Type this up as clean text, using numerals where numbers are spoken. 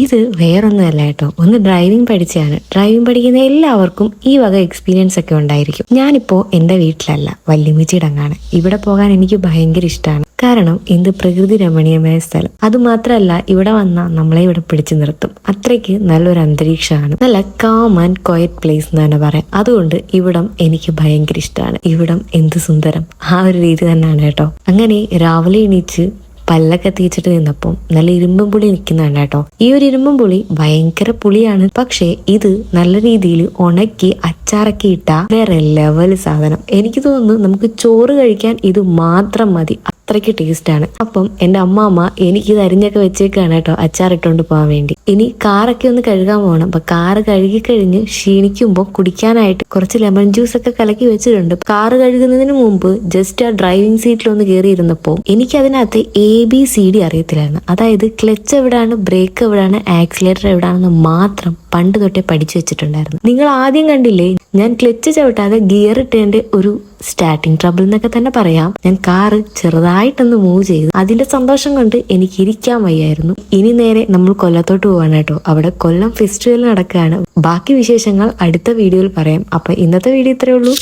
ഇത് വേറൊന്നുമല്ല കേട്ടോ, ഒന്ന് ഡ്രൈവിംഗ് പഠിച്ചാണ്. ഡ്രൈവിംഗ് പഠിക്കുന്ന എല്ലാവർക്കും ഈ വക എക്സ്പീരിയൻസ് ഒക്കെ ഉണ്ടായിരിക്കും. ഞാനിപ്പോ എന്റെ വീട്ടിലല്ല, വല്യമ്മച്ചിയുടെ അങ്ങാണ്. ഇവിടെ പോകാൻ എനിക്ക് ഭയങ്കര ഇഷ്ടമാണ്. കാരണം എന്ത് പ്രകൃതി രമണീയമായ സ്ഥലം. അതുമാത്രമല്ല, ഇവിടെ വന്നാൽ നമ്മളെ ഇവിടെ പിടിച്ചു നിർത്തും. അത്രയ്ക്ക് നല്ലൊരു അന്തരീക്ഷമാണ്. നല്ല കാം ആൻഡ് ക്വയറ്റ് പ്ലേസ് എന്ന് തന്നെ പറയാം. അതുകൊണ്ട് ഇവിടം എനിക്ക് ഭയങ്കര ഇഷ്ടമാണ്. ഇവിടം എന്ത് സുന്ദരം, ആ ഒരു രീതി തന്നെയാണ് കേട്ടോ. അങ്ങനെ രാവിലെ എണീച്ച് പല്ലൊക്കെ തേച്ചിട്ട് നിന്നപ്പം നല്ല ഇരുമ്പും പുളി നിൽക്കുന്നതാണ് കേട്ടോ. ഈ ഒരു ഇരുമ്പും പുളി ഭയങ്കര പുളിയാണ്. പക്ഷെ ഇത് നല്ല രീതിയിൽ ഉണക്കി അച്ചാറൊക്കെ ഇട്ട വേറെ ലെവൽ സാധനം. എനിക്ക് തോന്നുന്നു നമുക്ക് ചോറ് കഴിക്കാൻ ഇത് മാത്രം മതി, അത്രയ്ക്ക് ടേസ്റ്റ് ആണ്. അപ്പം എന്റെ അമ്മാമ്മ എനിക്ക് ഇത് അരിഞ്ഞൊക്കെ വെച്ചേക്കാണ് കേട്ടോ, അച്ചാറിട്ടോണ്ട് പോകാൻ വേണ്ടി. ഇനി കാറൊക്കെ ഒന്ന് കഴുകാൻ പോകണം. അപ്പൊ കാറ് കഴുകി കഴിഞ്ഞ് ക്ഷീണിക്കുമ്പോൾ കുടിക്കാനായിട്ട് കുറച്ച് ലെമൺ ജ്യൂസ് ഒക്കെ കലക്കി വെച്ചിട്ടുണ്ട്. കാറ് കഴുകുന്നതിന് മുമ്പ് ജസ്റ്റ് ആ ഡ്രൈവിംഗ് സീറ്റിലൊന്ന് കയറി ഇരുന്നപ്പോ എനിക്ക് അതിനകത്ത് ABCD അറിയത്തില്ലായിരുന്നു. അതായത് ക്ലച്ച് എവിടെയാണ്, ബ്രേക്ക് എവിടെയാണ്, ആക്സിലേറ്റർ എവിടെയാണെന്ന് മാത്രം പണ്ട് തൊട്ടേ പഠിച്ചു വെച്ചിട്ടുണ്ടായിരുന്നു. നിങ്ങൾ ആദ്യം കണ്ടില്ലേ, ഞാൻ ക്ലച്ച് ചവിട്ടാതെ ഗിയർ ഇട്ടേന്റെ ഒരു സ്റ്റാർട്ടിങ് ട്രബിൾ എന്നൊക്കെ തന്നെ പറയാം. ഞാൻ കാറ് ചെറുതായിട്ടൊന്ന് മൂവ് ചെയ്തു. അതിന്റെ സന്തോഷം കൊണ്ട് എനിക്ക് ഇരിക്കാൻ വയ്യായിരുന്നു. ഇനി നേരെ നമ്മൾ കൊല്ലത്തോട്ട് പോവാണ് കേട്ടോ. അവിടെ കൊല്ലം ഫെസ്റ്റിവൽ നടക്കുകയാണ്. ബാക്കി വിശേഷങ്ങൾ അടുത്ത വീഡിയോയിൽ പറയാം. അപ്പൊ ഇന്നത്തെ വീഡിയോ ഇത്രയേ ഉള്ളൂ.